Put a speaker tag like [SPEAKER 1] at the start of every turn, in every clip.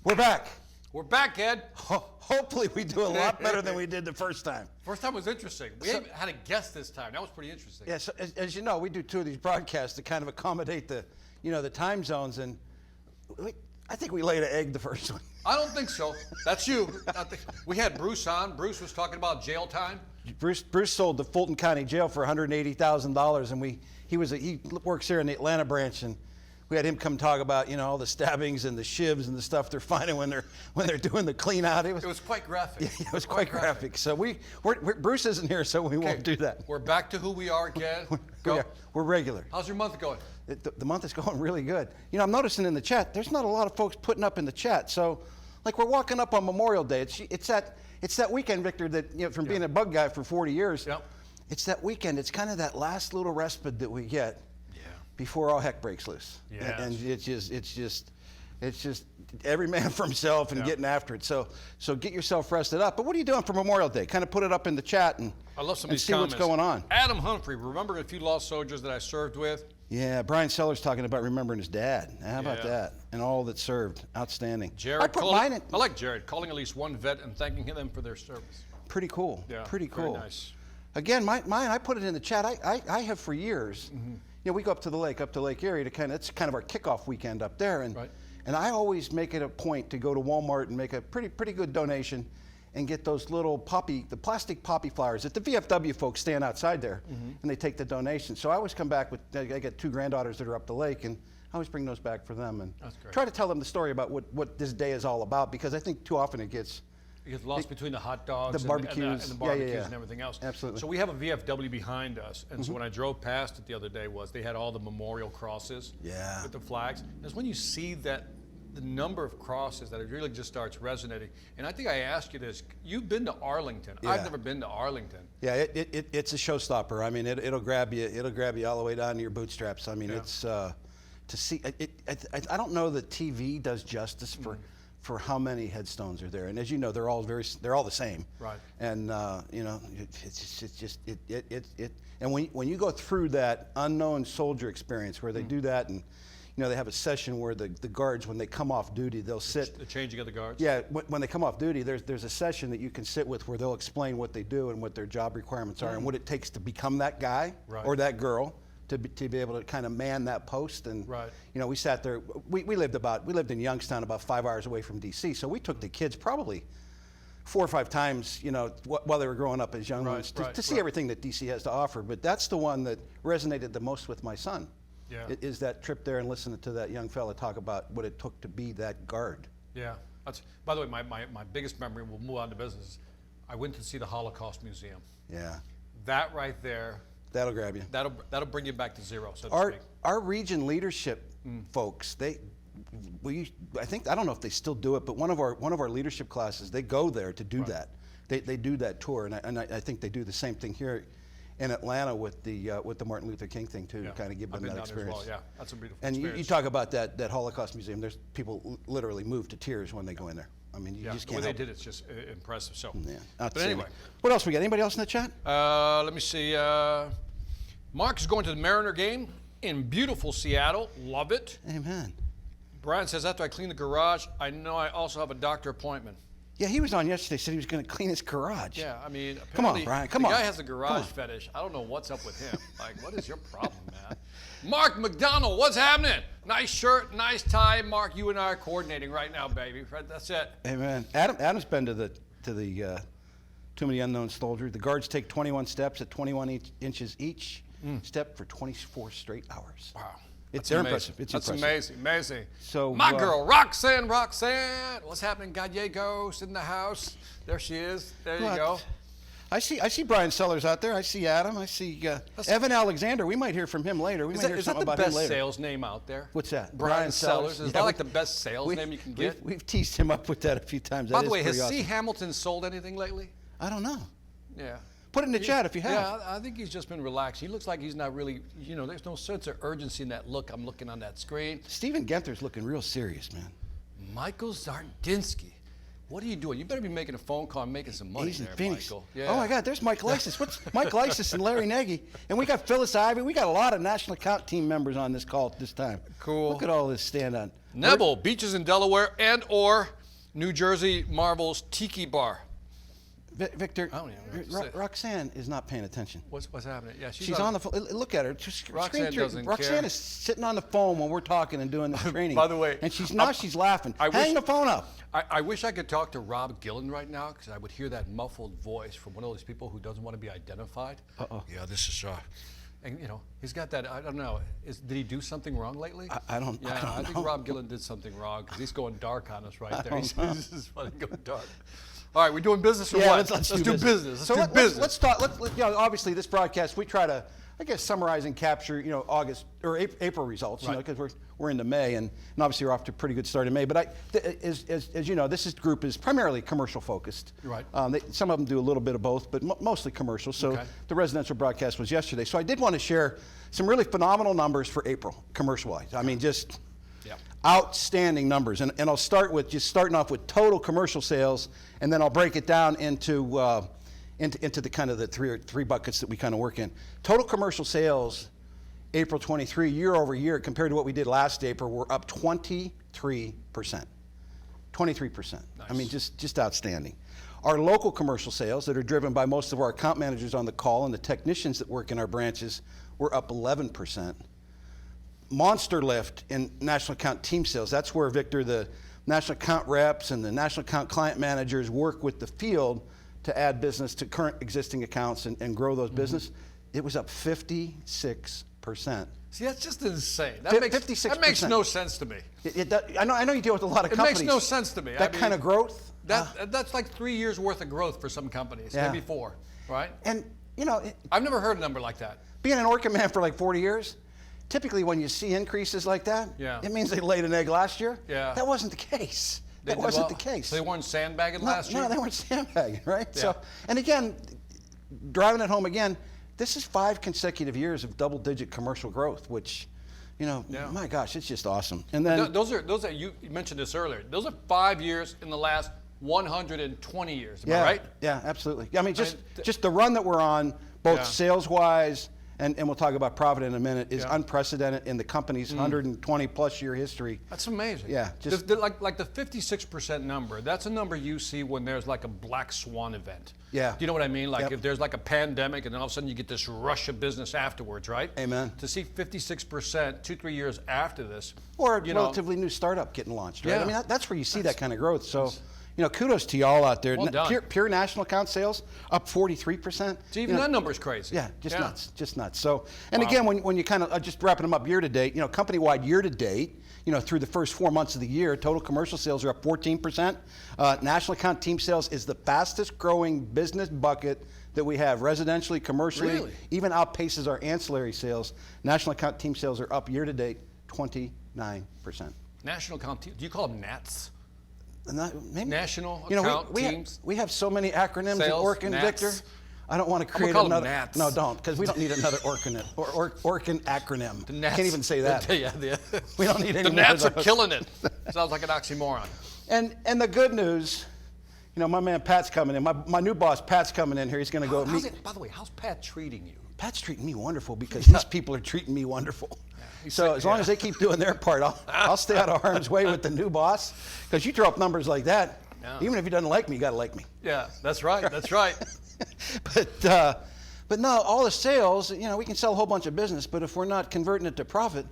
[SPEAKER 1] We're back.
[SPEAKER 2] We're back, Ed.
[SPEAKER 1] Hopefully we do a lot better than we did the first time.
[SPEAKER 2] First time was interesting. We had a guest this time. That was pretty interesting.
[SPEAKER 1] Yeah, so as you know, we do 2 of these broadcasts to kind of accommodate the, the time zones, and I think we laid an egg the first one.
[SPEAKER 2] I don't think so. That's you. We had Bruce on. Bruce was talking about jail time.
[SPEAKER 1] Bruce sold the Fulton County Jail for $180,000, and he works here in the Atlanta branch, and we had him come talk about all the stabbings and the shivs and the stuff they're finding when they're doing the clean out.
[SPEAKER 2] It was quite graphic.
[SPEAKER 1] Yeah, it was quite graphic. So Bruce isn't here, so we won't do that.
[SPEAKER 2] We're back to who we are again. Go.
[SPEAKER 1] We're regular.
[SPEAKER 2] How's your month going?
[SPEAKER 1] The month is going really good. I'm noticing in the chat, there's not a lot of folks putting up in the chat. So, like, we're walking up on Memorial Day. It's that weekend, Victor, that from being a bug guy for 40 years.
[SPEAKER 2] Yep.
[SPEAKER 1] It's that weekend. It's kind of that last little respite that we get before all heck breaks loose.
[SPEAKER 2] Yeah.
[SPEAKER 1] And it's just every man for himself and getting after it. So get yourself rested up. But what are you doing for Memorial Day? Kind of put it up in the chat and
[SPEAKER 2] I love some of these
[SPEAKER 1] see
[SPEAKER 2] comments.
[SPEAKER 1] what's going on.
[SPEAKER 2] Adam Humphrey, remember a few lost soldiers that I served with?
[SPEAKER 1] Yeah, Brian Sellers talking about remembering his dad. How about that? And all that served. Outstanding.
[SPEAKER 2] Jared, I like Jared, calling at least one vet and thanking them for their service.
[SPEAKER 1] Pretty cool.
[SPEAKER 2] Yeah,
[SPEAKER 1] pretty cool.
[SPEAKER 2] Very nice.
[SPEAKER 1] Again, mine, I put it in the chat. I have for years. We go up to Lake Erie to it's kind of our kickoff weekend up there, and I always make it a point to go to Walmart and make a pretty good donation, and get those little the plastic poppy flowers that the VFW folks stand outside there, and they take the donation. So I always come back with I got 2 granddaughters that are up the lake, and I always bring those back for them and try to tell them the story about what this day is all about, because I think too often it gets
[SPEAKER 2] lost between the hot dogs
[SPEAKER 1] the barbecues,
[SPEAKER 2] and the barbecues and everything else.
[SPEAKER 1] Absolutely.
[SPEAKER 2] So we have a VFW behind us, and so when I drove past it the other day, they had all the memorial crosses with the flags. And it's when you see that the number of crosses that it really just starts resonating. And I think I asked you this. You've been to Arlington. I've never been to Arlington.
[SPEAKER 1] Yeah, it's a showstopper. I mean, it'll grab you all the way down to your bootstraps. I mean, it's to see. I don't know that TV does justice for how many headstones are there. And as you know, they're all the same.
[SPEAKER 2] Right.
[SPEAKER 1] And and when you go through that unknown soldier experience where they do that, and they have a session where the guards, when they come off duty, they'll sit.
[SPEAKER 2] The changing of the guards?
[SPEAKER 1] Yeah, when they come off duty, there's a session that you can sit with where they'll explain what they do and what their job requirements are and what it takes to become that guy or that girl to be able to kind of man that post. And we sat there. We lived in Youngstown, about 5 hours away from D.C., so we took the kids probably 4 or 5 times, while they were growing up as young ones to see everything that D.C. has to offer. But that's the one that resonated the most with my son.
[SPEAKER 2] Yeah.
[SPEAKER 1] It is that trip there and listening to that young fella talk about what it took to be that guard.
[SPEAKER 2] Yeah. By the way, my biggest memory, we'll move on to business, I went to see the Holocaust Museum.
[SPEAKER 1] Yeah.
[SPEAKER 2] That right there.
[SPEAKER 1] That'll grab you.
[SPEAKER 2] That'll bring you back to zero, so to speak.
[SPEAKER 1] Our region leadership folks, I don't know if they still do it, but one of our leadership classes, they go there to do that. They do that tour, and I think they do the same thing here in Atlanta with the Martin Luther King thing too, to kind of give them that experience.
[SPEAKER 2] As well. Yeah, that's a beautiful
[SPEAKER 1] and
[SPEAKER 2] experience.
[SPEAKER 1] you talk about that Holocaust Museum. There's people literally move to tears when they go in there. I mean, you just can't.
[SPEAKER 2] The way they did it's just impressive. So,
[SPEAKER 1] but
[SPEAKER 2] anyway,
[SPEAKER 1] what else we got? Anybody else in the chat?
[SPEAKER 2] Let me see. Mark is going to the Mariner game in beautiful Seattle. Love it.
[SPEAKER 1] Amen.
[SPEAKER 2] Brian says, after I clean the garage, I know I also have a doctor appointment.
[SPEAKER 1] Yeah, he was on yesterday. Said he was going to clean his garage.
[SPEAKER 2] Yeah, I mean,
[SPEAKER 1] come on, Brian. Come on.
[SPEAKER 2] The guy has a garage fetish. I don't know what's up with him. Like, what is your problem, man? Mark McDonald, what's happening? Nice shirt, nice tie. Mark, you and I are coordinating right now, baby. That's it.
[SPEAKER 1] Amen. Adam's been to the Tomb of the Unknown Soldier. The guards take 21 steps at 21 inches each step for 24 straight hours.
[SPEAKER 2] Wow.
[SPEAKER 1] It's impressive.
[SPEAKER 2] That's amazing.
[SPEAKER 1] So
[SPEAKER 2] my girl, Roxanne, what's happening? Gallegos in the house. There she is. There you go.
[SPEAKER 1] I see Brian Sellers out there. I see Adam. I see Evan Alexander. We might hear from him later. Is that the
[SPEAKER 2] best sales name out there?
[SPEAKER 1] What's that?
[SPEAKER 2] Brian Sellers. Is that like the best sales name you can get?
[SPEAKER 1] We've teased him up with that a few times.
[SPEAKER 2] By the way, has C. Hamilton sold anything lately?
[SPEAKER 1] I don't know.
[SPEAKER 2] Yeah.
[SPEAKER 1] Put it in the chat if you have.
[SPEAKER 2] Yeah, I think he's just been relaxed. He looks like he's not really, there's no sense of urgency in that look I'm looking on that screen.
[SPEAKER 1] Steven Genther's looking real serious, man.
[SPEAKER 2] Michael Zardinsky. What are you doing? You better be making a phone call and making some money
[SPEAKER 1] He's in
[SPEAKER 2] there,
[SPEAKER 1] Phoenix.
[SPEAKER 2] Michael. Yeah.
[SPEAKER 1] Oh my God, there's Mike Lysis. What's Mike Lysis and Larry Nagy? And we got Phyllis Ivey. We got a lot of national account team members on this call at this time.
[SPEAKER 2] Cool.
[SPEAKER 1] Look at all this stand on.
[SPEAKER 2] Neville, beaches in Delaware and or New Jersey Marvel's Tiki Bar.
[SPEAKER 1] Victor,
[SPEAKER 2] I don't even know what to say.
[SPEAKER 1] Roxanne is not paying attention.
[SPEAKER 2] What's happening? Yeah,
[SPEAKER 1] She's on the phone. Look at her. Just
[SPEAKER 2] Roxanne doesn't
[SPEAKER 1] Roxanne
[SPEAKER 2] care.
[SPEAKER 1] is sitting on the phone when we're talking and doing this training.
[SPEAKER 2] By the way,
[SPEAKER 1] and she's laughing. Hang the phone up.
[SPEAKER 2] I wish I could talk to Rob Gillen right now because I would hear that muffled voice from one of those people who doesn't want to be identified.
[SPEAKER 1] Uh-oh.
[SPEAKER 2] Yeah, this is and you know, he's got that. I don't know. Did he do something wrong lately?
[SPEAKER 1] I don't.
[SPEAKER 2] Yeah,
[SPEAKER 1] I
[SPEAKER 2] think
[SPEAKER 1] know.
[SPEAKER 2] Rob Gillen did something wrong because he's going dark on us right there.
[SPEAKER 1] don't know.
[SPEAKER 2] He's just fucking going dark. All right, we're doing business or
[SPEAKER 1] Yeah,
[SPEAKER 2] what?
[SPEAKER 1] let's do
[SPEAKER 2] business.
[SPEAKER 1] So
[SPEAKER 2] Let's do business.
[SPEAKER 1] let's talk. You know, obviously, this broadcast we try to, I guess, summarize and capture, you know, August or April results, you know, because we're into May, and obviously we're off to a pretty good start in May. But as you know, this group is primarily commercial focused.
[SPEAKER 2] Right.
[SPEAKER 1] Some of them do a little bit of both, but mostly commercial. So the residential broadcast was yesterday. So I did want to share some really phenomenal numbers for April, commercial-wise. I mean, just outstanding numbers. And I'll start with just starting off with total commercial sales, and then I'll break it down into the kind of the three buckets that we kind of work in. Total commercial sales, April 23, year over year, compared to what we did last April, we're up 23%. 23%. Nice. I mean, just outstanding. Our local commercial sales that are driven by most of our account managers on the call and the technicians that work in our branches, we're up 11%. Monster lift in national account team sales. That's where, Victor, the national account reps and the national account client managers work with the field to add business to current existing accounts and grow those business. It was up 56%.
[SPEAKER 2] See, that's just insane.
[SPEAKER 1] 56%.
[SPEAKER 2] That makes no sense to me.
[SPEAKER 1] I know you deal with a lot of companies.
[SPEAKER 2] It makes no sense to me.
[SPEAKER 1] That kind of growth.
[SPEAKER 2] That's like 3 years worth of growth for some companies, maybe 4, right?
[SPEAKER 1] And you know,
[SPEAKER 2] I've never heard a number like that.
[SPEAKER 1] Being an Orkin man for like 40 years, typically when you see increases like that, it means they laid an egg last year.
[SPEAKER 2] Yeah.
[SPEAKER 1] That wasn't the case. That wasn't the case.
[SPEAKER 2] So they weren't sandbagging last year?
[SPEAKER 1] No, they weren't sandbagging, right?
[SPEAKER 2] Yeah.
[SPEAKER 1] So, and again, driving it home again, this is 5 consecutive years of double-digit commercial growth, which, you know, my gosh, it's just awesome. And then
[SPEAKER 2] those are you mentioned this earlier. Those are 5 years in the last 120 years. Am I right?
[SPEAKER 1] Yeah, absolutely. I mean, just the run that we're on, both sales-wise, and we'll talk about profit in a minute, is unprecedented in the company's 120-plus year history.
[SPEAKER 2] That's amazing.
[SPEAKER 1] Yeah.
[SPEAKER 2] Just like the 56% number, that's a number you see when there's like a black swan event.
[SPEAKER 1] Yeah.
[SPEAKER 2] Do you know what I mean? Like if there's like a pandemic and then all of a sudden you get this rush of business afterwards, right?
[SPEAKER 1] Amen.
[SPEAKER 2] To see 56% 2-3 years after this.
[SPEAKER 1] Or a relatively new startup getting launched, right?
[SPEAKER 2] Yeah.
[SPEAKER 1] I mean, that's where you see that kind of growth. So, you know, kudos to y'all out there.
[SPEAKER 2] Well done.
[SPEAKER 1] Pure national account sales up 43%.
[SPEAKER 2] So even that number is crazy.
[SPEAKER 1] Yeah, just nuts. So, and again, when you kind of just wrapping them up year to date, you know, company-wide year to date, you know, through the first 4 months of the year, total commercial sales are up 14%. National account team sales is the fastest growing business bucket that we have, residentially, commercially, even outpaces our ancillary sales. National account team sales are up year to date 29%.
[SPEAKER 2] National account team, do you call them NATs?
[SPEAKER 1] Maybe.
[SPEAKER 2] National account teams.
[SPEAKER 1] We have so many acronyms in
[SPEAKER 2] Sales,
[SPEAKER 1] Orkin,
[SPEAKER 2] NATs.
[SPEAKER 1] Victor. I don't want to create
[SPEAKER 2] call them
[SPEAKER 1] another.
[SPEAKER 2] NATs.
[SPEAKER 1] No, don't, because we don't need another Orkin acronym.
[SPEAKER 2] The NATs.
[SPEAKER 1] Can't even say that. We don't need any
[SPEAKER 2] The
[SPEAKER 1] more
[SPEAKER 2] NATs
[SPEAKER 1] of
[SPEAKER 2] are
[SPEAKER 1] those.
[SPEAKER 2] killing it. Sounds like an oxymoron.
[SPEAKER 1] And the good news, you know, my man Pat's coming in. My new boss Pat's coming in here. He's going to go meet.
[SPEAKER 2] By the way, how's Pat treating you?
[SPEAKER 1] Pat's treating me wonderful because these people are treating me wonderful. So as long as they keep doing their part, I'll stay out of harm's way with the new boss. Because you throw up numbers like that, even if he doesn't like me, you got to like me.
[SPEAKER 2] Yeah, that's right. That's right.
[SPEAKER 1] But no, all the sales, you know, we can sell a whole bunch of business, but if we're not converting it to profit,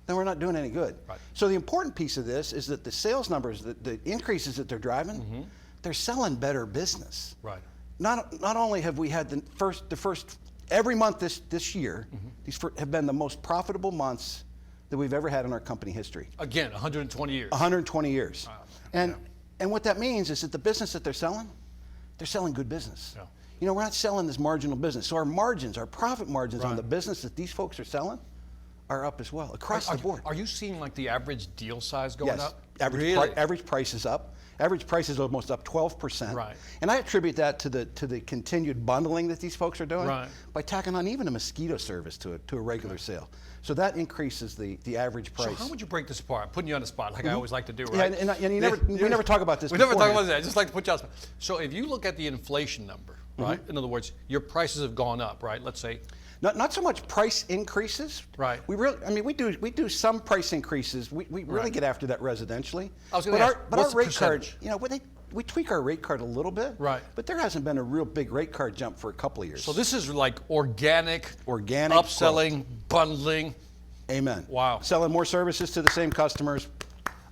[SPEAKER 1] then we're not doing any good.
[SPEAKER 2] Right.
[SPEAKER 1] So the important piece of this is that the sales numbers, the increases that they're driving, they're selling better business.
[SPEAKER 2] Right.
[SPEAKER 1] Not only have we had the first every month this year, these have been the most profitable months that we've ever had in our company history.
[SPEAKER 2] Again, 120 years.
[SPEAKER 1] 120 years. Wow. And what that means is that the business that they're selling good business. Yeah. You know, we're not selling this marginal business. So our margins, our profit margins on the business that these folks are selling are up as well across the board.
[SPEAKER 2] Are you seeing like the average deal size going
[SPEAKER 1] Yes.
[SPEAKER 2] up?
[SPEAKER 1] Average price is up. Average price is almost up 12%.
[SPEAKER 2] Right.
[SPEAKER 1] And I attribute that to the continued bundling that these folks are doing
[SPEAKER 2] Right.
[SPEAKER 1] by tacking on even a mosquito service to a regular sale. So that increases the average price.
[SPEAKER 2] So how would you break this apart? I'm putting you on the spot like I always like to do,
[SPEAKER 1] Yeah,
[SPEAKER 2] right?
[SPEAKER 1] and we never talk about this
[SPEAKER 2] We never talk
[SPEAKER 1] beforehand.
[SPEAKER 2] about that. I just like to put you on the spot. So if you look at the inflation number, right? In other words, your prices have gone up, right? Let's say.
[SPEAKER 1] Not so much price increases.
[SPEAKER 2] Right.
[SPEAKER 1] We do some price increases. We really
[SPEAKER 2] Right.
[SPEAKER 1] get after that residentially.
[SPEAKER 2] I was gonna ask,
[SPEAKER 1] but
[SPEAKER 2] what's
[SPEAKER 1] our
[SPEAKER 2] the
[SPEAKER 1] rate card,
[SPEAKER 2] percentage?
[SPEAKER 1] we tweak our rate card a little bit.
[SPEAKER 2] Right.
[SPEAKER 1] But there hasn't been a real big rate card jump for a couple of years.
[SPEAKER 2] So this is like organic upselling, bundling.
[SPEAKER 1] Amen.
[SPEAKER 2] Wow.
[SPEAKER 1] Selling more services to the same customers,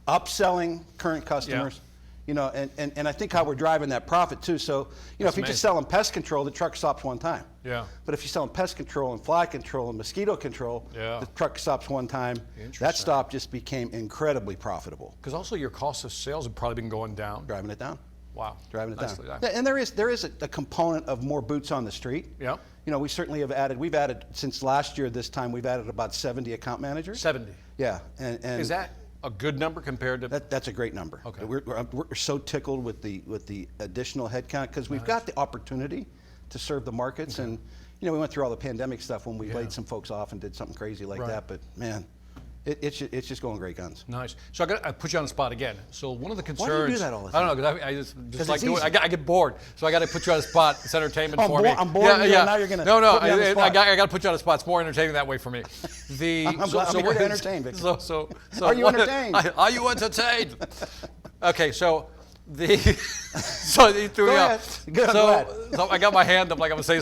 [SPEAKER 1] upselling current customers. You know, and I think how we're driving that profit too. So, you know, if you're just selling pest control, the truck stops one time.
[SPEAKER 2] Yeah.
[SPEAKER 1] But if you're selling pest control and fly control and mosquito control, the truck stops one time. That stop just became incredibly profitable.
[SPEAKER 2] Because also your cost of sales have probably been going down.
[SPEAKER 1] Driving it down.
[SPEAKER 2] Wow.
[SPEAKER 1] Driving it
[SPEAKER 2] Nicely
[SPEAKER 1] down.
[SPEAKER 2] done.
[SPEAKER 1] And there is a component of more boots on the street.
[SPEAKER 2] Yeah.
[SPEAKER 1] You know, we certainly have added, we've added, since last year this time, we've added about 70 account managers.
[SPEAKER 2] 70.
[SPEAKER 1] Yeah. And
[SPEAKER 2] Is that a good number compared to?
[SPEAKER 1] That's a great number.
[SPEAKER 2] Okay.
[SPEAKER 1] We're so tickled with the additional headcount because we've got the opportunity to serve the markets. And, you know, we went through all the pandemic stuff when we laid some folks off and did something crazy like that. But, man, it's just going great guns.
[SPEAKER 2] Nice. So I put you on the spot again. So one of the concerns.
[SPEAKER 1] Why do you do that all the time?
[SPEAKER 2] I don't know, because I just like
[SPEAKER 1] it's
[SPEAKER 2] doing it.
[SPEAKER 1] easy.
[SPEAKER 2] I get bored, so I got to put you on the spot. It's entertainment for me.
[SPEAKER 1] I'm bored. Now you're gonna
[SPEAKER 2] No,
[SPEAKER 1] put me on the
[SPEAKER 2] I
[SPEAKER 1] spot.
[SPEAKER 2] got to put you on the spot. It's more entertaining that way for me.
[SPEAKER 1] I'm here to entertain, Victor.
[SPEAKER 2] So
[SPEAKER 1] Are you entertained?
[SPEAKER 2] Are you entertained? Okay, so so you threw me off.
[SPEAKER 1] Go ahead.
[SPEAKER 2] So I got my hand up like I'm gonna say.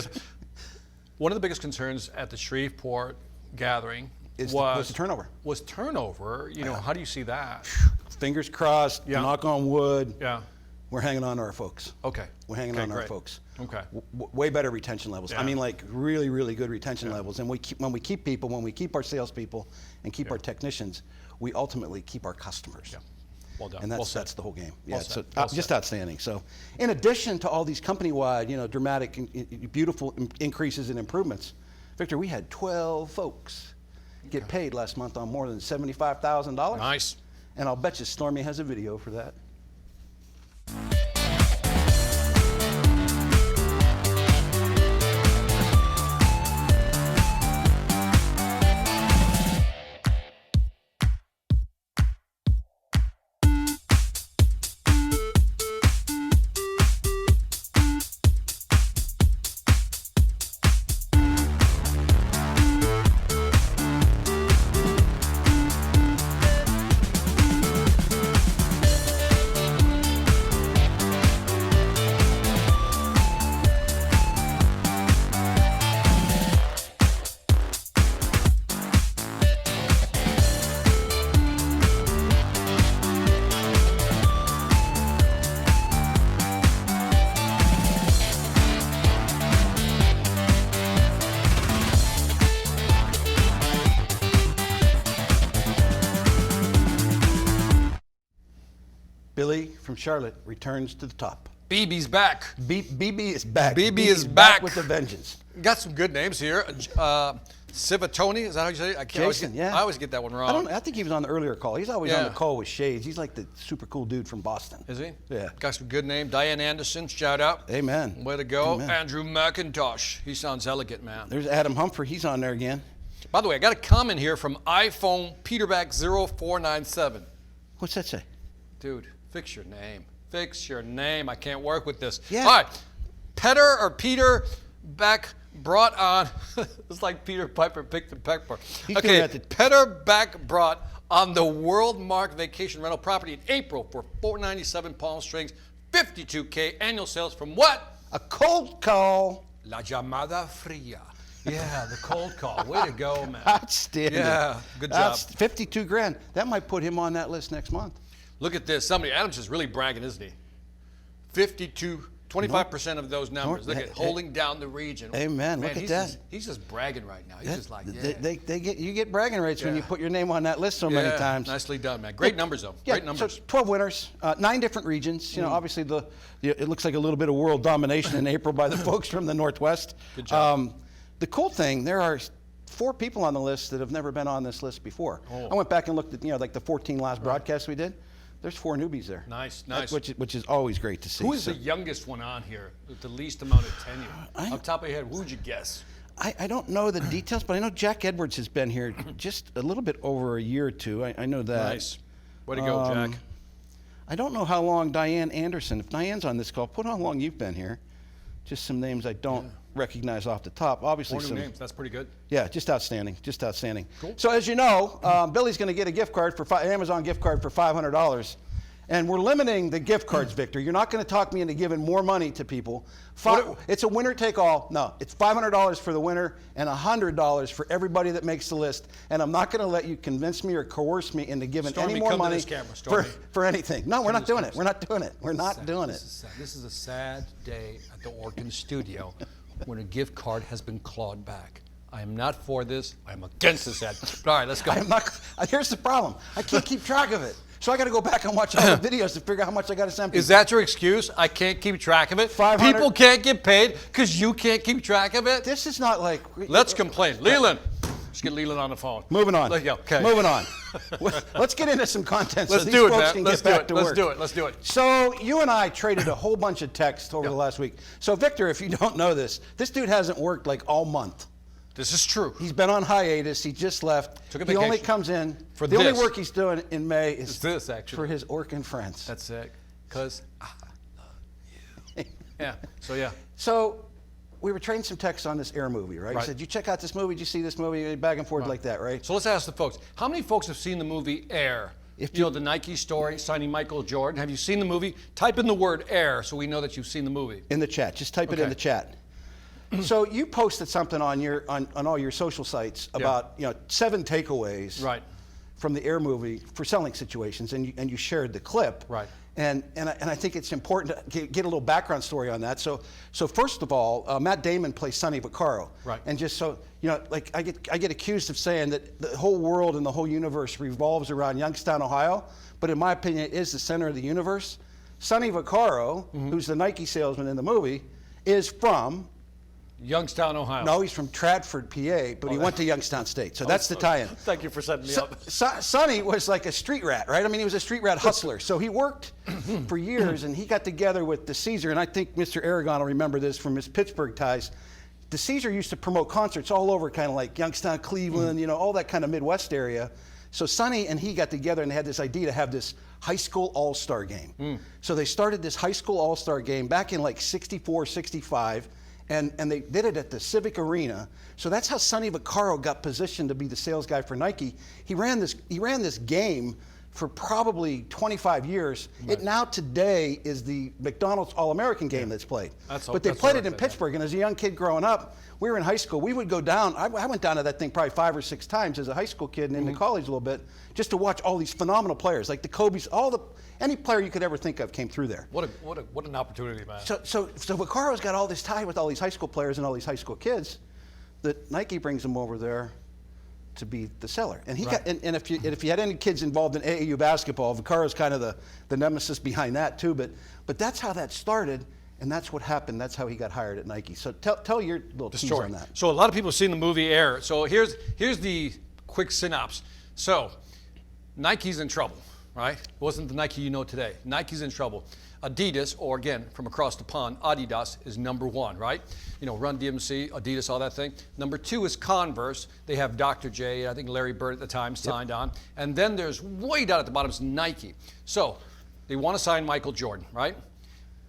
[SPEAKER 2] One of the biggest concerns at the Shreveport gathering
[SPEAKER 1] was the turnover.
[SPEAKER 2] Was turnover. You know, how do you see that?
[SPEAKER 1] Fingers crossed, knock on wood.
[SPEAKER 2] Yeah.
[SPEAKER 1] We're hanging on to our folks.
[SPEAKER 2] Okay.
[SPEAKER 1] We're hanging on to our folks.
[SPEAKER 2] Okay.
[SPEAKER 1] Way better retention levels.
[SPEAKER 2] Yeah.
[SPEAKER 1] I mean, like really, really good retention levels. And when we keep our salespeople and keep our technicians, we ultimately keep our customers.
[SPEAKER 2] Yeah. Well done.
[SPEAKER 1] And
[SPEAKER 2] Well
[SPEAKER 1] that's the whole game.
[SPEAKER 2] Well
[SPEAKER 1] Yeah,
[SPEAKER 2] said.
[SPEAKER 1] so just outstanding. So, in addition to all these company-wide, you know, dramatic, beautiful increases and improvements, Victor, we had 12 folks get paid last month on more than $75,000.
[SPEAKER 2] Nice.
[SPEAKER 1] And I'll bet you Stormy has a video for that. Billy from Charlotte returns to the top.
[SPEAKER 2] BB's back.
[SPEAKER 1] BB is back.
[SPEAKER 2] BB is back
[SPEAKER 1] with a vengeance.
[SPEAKER 2] Got some good names here. Civatoni, is that how you say it?
[SPEAKER 1] Jason,
[SPEAKER 2] I always get that one wrong.
[SPEAKER 1] I think he was on the earlier call. He's always on the call with shades. He's like the super cool dude from Boston.
[SPEAKER 2] Is he?
[SPEAKER 1] Yeah.
[SPEAKER 2] Got some good name. Diane Anderson, shout out.
[SPEAKER 1] Amen.
[SPEAKER 2] Way to go.
[SPEAKER 1] Amen.
[SPEAKER 2] Andrew McIntosh. He sounds elegant, man.
[SPEAKER 1] There's Adam Humphrey. He's on there again.
[SPEAKER 2] By the way, I got a comment here from iPhone Peterback0497.
[SPEAKER 1] What's that say?
[SPEAKER 2] Dude, fix your name. Fix your name. I can't work with this.
[SPEAKER 1] Yeah.
[SPEAKER 2] All right. Peter Beck brought on, it's like Peter Piper picked the pecker. Okay, Peter Beck brought on the World Mark Vacation Rental property in April for $497 Palm Springs, $52K annual sales from what?
[SPEAKER 1] A cold call.
[SPEAKER 2] La Llamada Fria. Yeah, the cold call. Way to go, man.
[SPEAKER 1] Outstanding.
[SPEAKER 2] Yeah, good job.
[SPEAKER 1] That's 52 grand. That might put him on that list next month.
[SPEAKER 2] Look at this. Adams is really bragging, isn't he? 25% of those numbers. Look at holding down the region.
[SPEAKER 1] Amen. Look at that.
[SPEAKER 2] He's just bragging right now. He's just like,
[SPEAKER 1] you get bragging rights when you put your name on that list so many times.
[SPEAKER 2] Nicely done, man. Great numbers, though.
[SPEAKER 1] Yeah,
[SPEAKER 2] Great numbers.
[SPEAKER 1] So 12 winners, 9 different regions. You know, obviously it looks like a little bit of world domination in April by the folks from the Northwest.
[SPEAKER 2] Good job.
[SPEAKER 1] The cool thing, there are 4 people on the list that have never been on this list before.
[SPEAKER 2] Oh.
[SPEAKER 1] I went back and looked at, like the 14 last broadcasts we did. There's 4 newbies there.
[SPEAKER 2] Nice.
[SPEAKER 1] Which is always great to see.
[SPEAKER 2] Who is the youngest one on here with the least amount of tenure? Off the top of your head, who would you guess?
[SPEAKER 1] I don't know the details, but I know Jack Edwards has been here just a little bit over a year or 2. I know that.
[SPEAKER 2] Nice. Way to go, Jack.
[SPEAKER 1] I don't know how long Diane Anderson, if Diane's on this call, put how long you've been here. Just some names I don't recognize off the top. Obviously
[SPEAKER 2] 4 new names. That's pretty good.
[SPEAKER 1] Yeah, just outstanding. Just outstanding.
[SPEAKER 2] Cool.
[SPEAKER 1] So as you know, Billy's going to get a gift card for Amazon gift card for $500. And we're limiting the gift cards, Victor. You're not going to talk me into giving more money to people. It's a winner take all. No, it's $500 for the winner and $100 for everybody that makes the list. And I'm not going to let you convince me or coerce me into giving any more money for anything. No, we're not doing it. We're not doing it. We're not doing it.
[SPEAKER 2] This is a sad day at the Orkin studio when a gift card has been clawed back. I am not for this. I'm against this ad. All right, let's go.
[SPEAKER 1] Here's the problem. I can't keep track of it. So I got to go back and watch all the videos to figure out how much I got to send people.
[SPEAKER 2] Is that your excuse? I can't keep track of it?
[SPEAKER 1] 500
[SPEAKER 2] People can't get paid because you can't keep track of it?
[SPEAKER 1] This is not like...
[SPEAKER 2] Let's complain. Leland. Let's get Leland on the phone.
[SPEAKER 1] Moving on.
[SPEAKER 2] Okay.
[SPEAKER 1] Moving on. Let's get into some content
[SPEAKER 2] so these folks can get back to work. Let's do it.
[SPEAKER 1] So you and I traded a whole bunch of texts over the last week. So Victor, if you don't know this dude hasn't worked like all month.
[SPEAKER 2] This is true.
[SPEAKER 1] He's been on hiatus. He just left.
[SPEAKER 2] Took a
[SPEAKER 1] vacation. He only comes in
[SPEAKER 2] for
[SPEAKER 1] the only work he's doing in May is
[SPEAKER 2] this, actually.
[SPEAKER 1] For his Orkin friends.
[SPEAKER 2] That's it. Because I love you. Yeah.
[SPEAKER 1] So we were trading some texts on this Air movie, right? He said, "You check out this movie. Did you see this movie?" Back and forth like that, right?
[SPEAKER 2] So let's ask the folks. How many folks have seen the movie Air? If you know the Nike story, signing Michael Jordan. Have you seen the movie? Type in the word Air so we know that you've seen the movie.
[SPEAKER 1] In the chat. Just type it in the chat. So you posted something on all your social sites about 7 takeaways from the Air movie for selling situations, and you shared the clip.
[SPEAKER 2] Right.
[SPEAKER 1] And I think it's important to get a little background story on that. So first of all, Matt Damon plays Sonny Vaccaro.
[SPEAKER 2] Right.
[SPEAKER 1] And just so like I get accused of saying that the whole world and the whole universe revolves around Youngstown, Ohio, but in my opinion, it is the center of the universe. Sonny Vaccaro, who's the Nike salesman in the movie, is from
[SPEAKER 2] Youngstown, Ohio.
[SPEAKER 1] No, he's from Stratford, PA, but he went to Youngstown State. So that's the tie-in.
[SPEAKER 2] Thank you for setting me up.
[SPEAKER 1] Sonny was like a street rat, right? I mean, he was a street rat hustler. So he worked for years, and he got together with DeCesar, and I think Mr. Aragon will remember this from his Pittsburgh ties. DeCesar used to promote concerts all over, kind of like Youngstown, Cleveland, all that kind of Midwest area. So Sonny and he got together and they had this idea to have this high school all-star game. So they started this high school all-star game back in like 64, 65. And they did it at the Civic Arena. So that's how Sonny Vaccaro got positioned to be the sales guy for Nike. He ran this game for probably 25 years. Right. It now today is the McDonald's All-American game that's played. But they played it in Pittsburgh, and as a young kid growing up, we were in high school. We would go down. I went down to that thing probably 5 or 6 times as a high school kid and into college a little bit, just to watch all these phenomenal players, like the Kobe's, any player you could ever think of came through there.
[SPEAKER 2] What an opportunity, man.
[SPEAKER 1] So Vaccaro's got all this tie with all these high school players and all these high school kids that Nike brings him over there to be the seller. And he got and if you had any kids involved in AAU basketball, Vaccaro's kind of the nemesis behind that too. But that's how that started. And that's what happened. That's how he got hired at Nike. So tell your little tease on that.
[SPEAKER 2] So a lot of people have seen the movie Air. So here's the quick synopsis. So Nike's in trouble, right? It wasn't the Nike you know today. Nike's in trouble. Adidas, or again, from across the pond, Adidas is number 1, right? Run DMC, Adidas, all that thing. Number 2 is Converse. They have Dr. J, I think Larry Bird at the time signed on. And then there's way down at the bottom is Nike. So they want to sign Michael Jordan, right?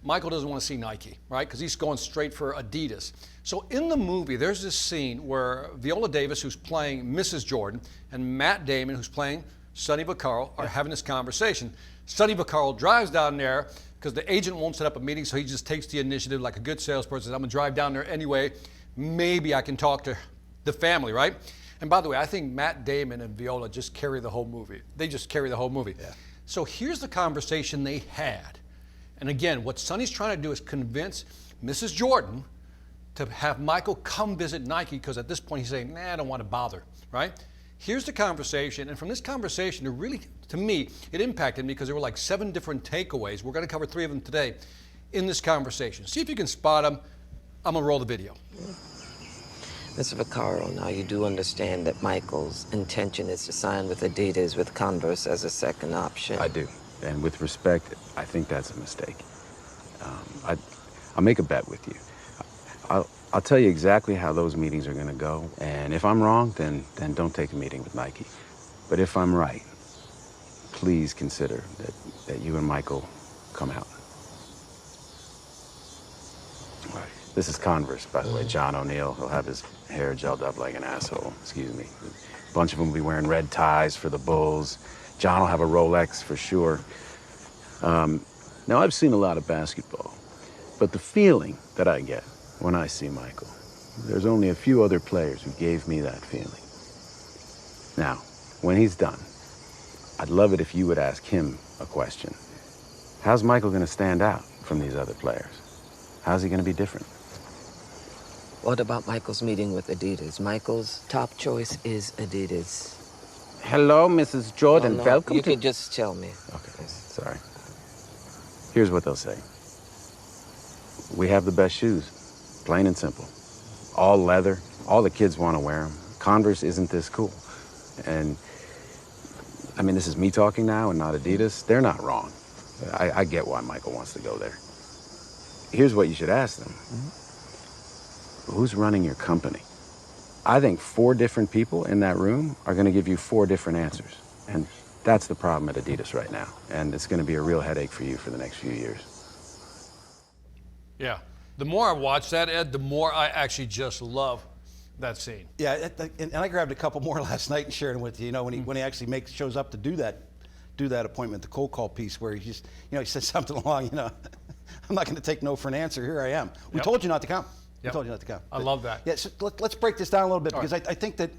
[SPEAKER 2] Michael doesn't want to see Nike, right? Because he's going straight for Adidas. So in the movie, there's this scene where Viola Davis, who's playing Mrs. Jordan, and Matt Damon, who's playing Sonny Vaccaro, are having this conversation. Sonny Vaccaro drives down there because the agent won't set up a meeting, so he just takes the initiative like a good salesperson. I'm going to drive down there anyway. Maybe I can talk to the family, right? And by the way, I think Matt Damon and Viola just carry the whole movie. They just carry the whole movie.
[SPEAKER 1] Yeah.
[SPEAKER 2] So here's the conversation they had. And again, what Sonny's trying to do is convince Mrs. Jordan to have Michael come visit Nike, because at this point he's saying, I don't want to bother, right? Here's the conversation, and from this conversation, to me, it impacted me because there were like 7 different takeaways. We're going to cover 3 of them today in this conversation. See if you can spot them. I'm going to roll the video.
[SPEAKER 3] Mr. Vaccaro, now you do understand that Michael's intention is to sign with Adidas with Converse as a second option.
[SPEAKER 4] I do. And with respect, I think that's a mistake. I'll make a bet with you. I'll tell you exactly how those meetings are going to go. And if I'm wrong, then don't take a meeting with Nike. But if I'm right, please consider that you and Michael come out. All right. This is Converse, by the way. John O'Neill. He'll have his hair gelled up like an asshole. Excuse me. A bunch of them will be wearing red ties for the Bulls. John will have a Rolex for sure. Now, I've seen a lot of basketball, but the feeling that I get when I see Michael, there's only a few other players who gave me that feeling. Now, when he's done, I'd love it if you would ask him a question. How's Michael going to stand out from these other players? How's he going to be different?
[SPEAKER 3] What about Michael's meeting with Adidas? Michael's top choice is Adidas.
[SPEAKER 4] Hello, Mrs. Jordan.
[SPEAKER 3] No,
[SPEAKER 4] Welcome
[SPEAKER 3] you
[SPEAKER 4] to...
[SPEAKER 3] could just tell me.
[SPEAKER 4] Okay, sorry. Here's what they'll say. We have the best shoes, plain and simple. All leather, all the kids want to wear them. Converse isn't this cool. And, I mean, this is me talking now and not Adidas. They're not wrong. I get why Michael wants to go there. Here's what you should ask them. Who's running your company? I think 4 different people in that room are going to give you 4 different answers. And that's the problem at Adidas right now. And it's going to be a real headache for you for the next few years.
[SPEAKER 2] Yeah. The more I watch that, Ed, the more I actually just love that scene.
[SPEAKER 1] Yeah, and I grabbed a couple more last night and shared them with you. You know, when he actually shows up to do that appointment, the cold call piece, where he just, you know, he says something along, you know, I'm not going to take no for an answer. Here I am. We told you not to come. We told you not to come.
[SPEAKER 2] I love that.
[SPEAKER 1] Yeah, so let's break this down a little bit, because
[SPEAKER 2] right.
[SPEAKER 1] I think that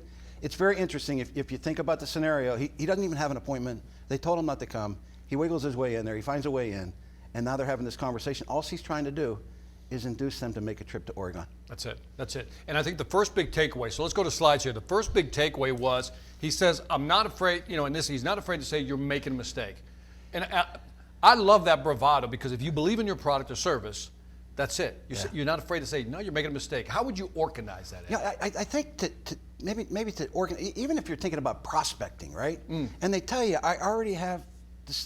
[SPEAKER 1] it's very interesting if you think about the scenario. He doesn't even have an appointment. They told him not to come. He wiggles his way in there. He finds a way in, and now they're having this conversation. All he's trying to do is induce them to make a trip to Oregon.
[SPEAKER 2] That's it. That's it. And I think the first big takeaway, so let's go to slides here. The first big takeaway was he says, I'm not afraid, you know, in this, he's not afraid to say you're making a mistake. And I love that bravado, because if you believe in your product or service, that's it. You're not afraid to say, no, you're making a mistake. How would you organize that?
[SPEAKER 1] Yeah, I think maybe to organize, even if you're thinking about prospecting, right? And they tell you, I already have,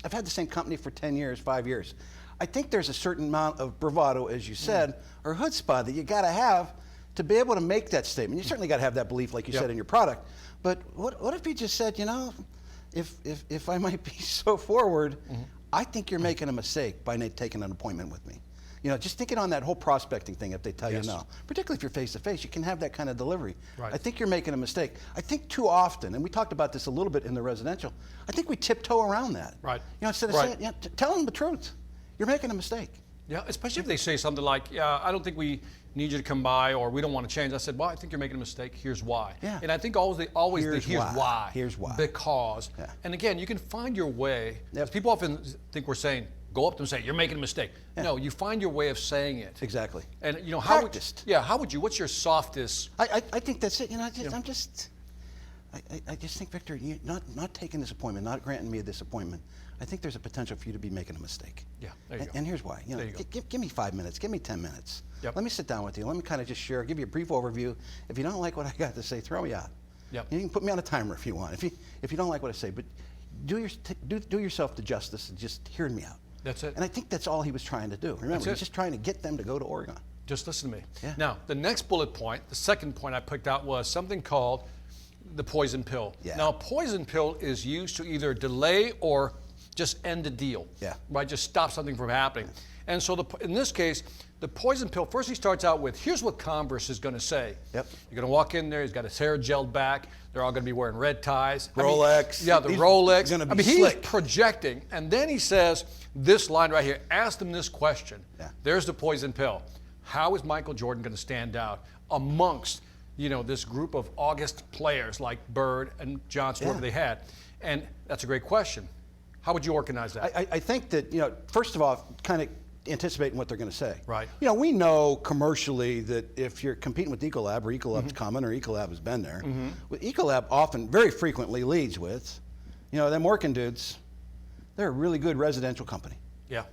[SPEAKER 1] I've had the same company for 10 years, 5 years. I think there's a certain amount of bravado, as you said, or chutzpah that you got to have to be able to make that statement. You certainly got to have that belief, like you said, in your product. But what if you just said, you know, if I might be so forward, I think you're making a mistake by not taking an appointment with me. You know, just thinking on that whole prospecting thing, if they tell you no, particularly if you're face-to-face, you can have that kind of delivery. Right. I think you're making a mistake. I think too often, and we talked about this a little bit in the residential, I think we tiptoe around that.
[SPEAKER 2] Right.
[SPEAKER 1] You know, instead of saying, yeah, tell them the truth. You're making a mistake.
[SPEAKER 2] Yeah, especially if they say something like, yeah, I don't think we need you to come by, or we don't want to change. I said, well, I think you're making a mistake. Here's why. Yeah. And I think always here's why.
[SPEAKER 1] Here's why.
[SPEAKER 2] Because. Yeah. And again, you can find your way. Yep. People often think we're saying, go up to them and say, you're making a mistake. Yeah. No, you find your way of saying it.
[SPEAKER 1] Exactly.
[SPEAKER 2] And you know,
[SPEAKER 1] how would
[SPEAKER 2] you, what's your softest?
[SPEAKER 1] I think that's it. You know, I just think, Victor, you not taking this appointment, not granting me this appointment, I think there's a potential for you to be making a mistake.
[SPEAKER 2] Yeah, there you go.
[SPEAKER 1] And here's why. You know, give me 5 minutes, give me 10 minutes.
[SPEAKER 2] Yep.
[SPEAKER 1] Let me sit down with you. Let me kind of just share, give you a brief overview. If you don't like what I got to say, throw me out.
[SPEAKER 2] Yep.
[SPEAKER 1] You can put me on a timer if you want. If you don't like what I say, but do yourself the justice of just hearing me out.
[SPEAKER 2] That's it.
[SPEAKER 1] And I think that's all he was trying to do. Remember, he's just trying to get them to go to Oregon.
[SPEAKER 2] Just listen to me.
[SPEAKER 1] Yeah.
[SPEAKER 2] Now, the next bullet point, the second point I picked out was something called the poison pill.
[SPEAKER 1] Yeah.
[SPEAKER 2] Now, a poison pill is used to either delay or just end a deal.
[SPEAKER 1] Yeah.
[SPEAKER 2] Right? Just stop something from happening. And so in this case, the poison pill, first he starts out with, here's what Converse is going to say.
[SPEAKER 1] Yep.
[SPEAKER 2] You're going to walk in there, he's got his hair gelled back, they're all going to be wearing red ties.
[SPEAKER 1] Rolex.
[SPEAKER 2] The Rolex.
[SPEAKER 1] Gonna be slick.
[SPEAKER 2] He's projecting. And then he says this line right here, ask them this question.
[SPEAKER 1] Yeah.
[SPEAKER 2] There's the poison pill. How is Michael Jordan going to stand out amongst, you know, this group of August players like Bird and Johnson, whoever they had? And that's a great question. How would you organize that?
[SPEAKER 1] I think that, you know, first of all, kind of anticipating what they're going to say.
[SPEAKER 2] Right.
[SPEAKER 1] You know, we know commercially that if you're competing with Ecolab, or Ecolab's coming, or Ecolab has been there, what Ecolab often, very frequently leads with, you know, them working dudes, they're a really good residential company.
[SPEAKER 2] Yeah.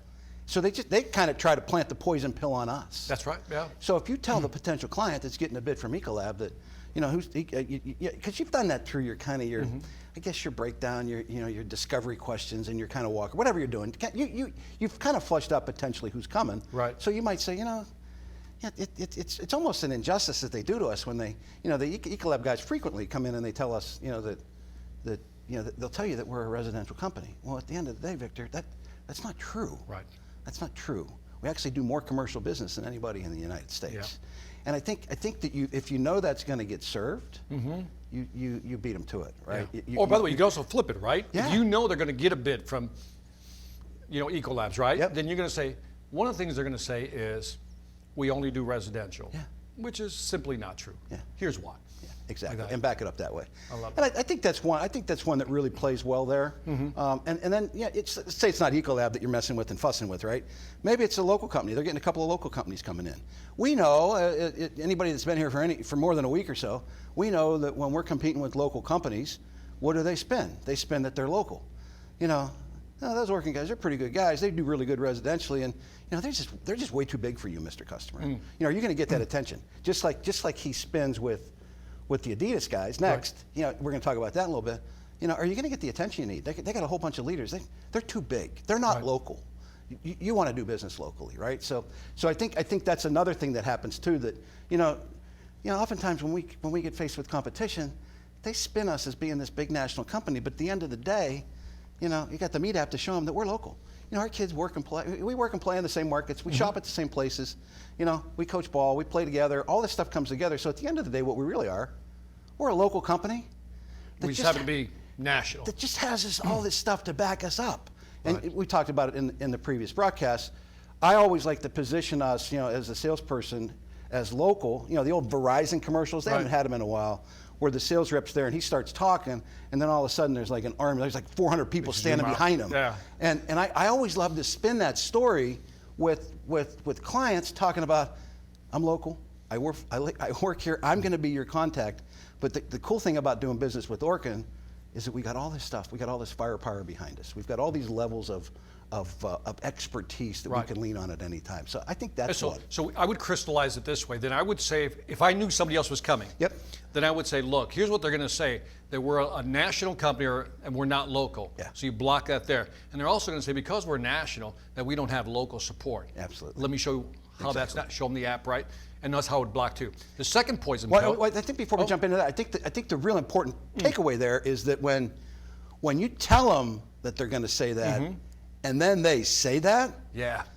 [SPEAKER 1] So they kind of try to plant the poison pill on us.
[SPEAKER 2] That's right. Yeah.
[SPEAKER 1] So if you tell the potential client that's getting a bid from Ecolab that, because you've done that through your kind of your, I guess your breakdown, your discovery questions and your kind of walk, whatever you're doing, you've kind of flushed out potentially who's coming.
[SPEAKER 2] Right.
[SPEAKER 1] So you might say, it's almost an injustice that they do to us when they, the Ecolab guys frequently come in and they tell us, that they'll tell you that we're a residential company. Well, at the end of the day, Victor, that's not true.
[SPEAKER 2] Right.
[SPEAKER 1] That's not true. We actually do more commercial business than anybody in the United States.
[SPEAKER 2] Yeah.
[SPEAKER 1] And I think that if you know that's going to get served, you beat them to it, right?
[SPEAKER 2] Yeah. By the way, you can also flip it, right?
[SPEAKER 1] Yeah.
[SPEAKER 2] If you know they're going to get a bid from, Ecolabs, right?
[SPEAKER 1] Yep.
[SPEAKER 2] Then you're going to say, one of the things they're going to say is, we only do residential, which is simply not true.
[SPEAKER 1] Yeah.
[SPEAKER 2] Here's why.
[SPEAKER 1] Yeah, exactly,
[SPEAKER 2] Like that.
[SPEAKER 1] and back it up that way.
[SPEAKER 2] I love
[SPEAKER 1] and I think that's one. I think that's one that really plays well there. And then say it's not Ecolab that you're messing with and fussing with, right? Maybe it's a local company. They're getting a couple of local companies coming in. We know anybody that's been here for more than a week or so. We know that when we're competing with local companies, what do they spend? They spend that they're local. Those working guys, they're pretty good guys. They do really good residentially, and they're just way too big for you, Mr. Customer. Are you going to get that attention? Just like he spends with the Adidas guys. Next, we're going to talk about that in a little bit. Are you going to get the attention you need? They got a whole bunch of leaders. They're too big. They're not local. You want to do business locally, right? So I think that's another thing that happens too. That oftentimes when we get faced with competition, they spin us as being this big national company. But at the end of the day, you got the Meat app to show them that we're local. Our kids work and play. We work and play in the same markets. We shop at the same places. We coach ball. We play together. All this stuff comes together. So at the end of the day, what we really are, we're a local company.
[SPEAKER 2] We just happen to be national.
[SPEAKER 1] That just has all this stuff to back us up. And we talked about it in the previous broadcast. I always like to position us, as a salesperson, as local. The old Verizon commercials. They haven't had them in a while. Where the sales rep's there and he starts talking, and then all of a sudden there's like an army, there's like 400 people standing behind him.
[SPEAKER 2] Yeah.
[SPEAKER 1] And I always love to spin that story with clients talking about, I'm local, I work here, I'm going to be your contact. But the cool thing about doing business with Orkin is that we got all this stuff, we got all this firepower behind us. We've got all these levels of expertise that we can lean on at any time. So I think that's
[SPEAKER 2] So I would crystallize it this way. Then I would say, if I knew somebody else was coming, then I would say, look, here's what they're going to say: that we're a national company and we're not local.
[SPEAKER 1] Yeah.
[SPEAKER 2] So you block that there. And they're also going to say, because we're national, that we don't have local support.
[SPEAKER 1] Absolutely.
[SPEAKER 2] Let me show you how that's not. Show them the app, right? And that's how it would block too. The second poison pill.
[SPEAKER 1] I think before we jump into that, I think the real important takeaway there is that when you tell them that they're going to say that, and then they say that,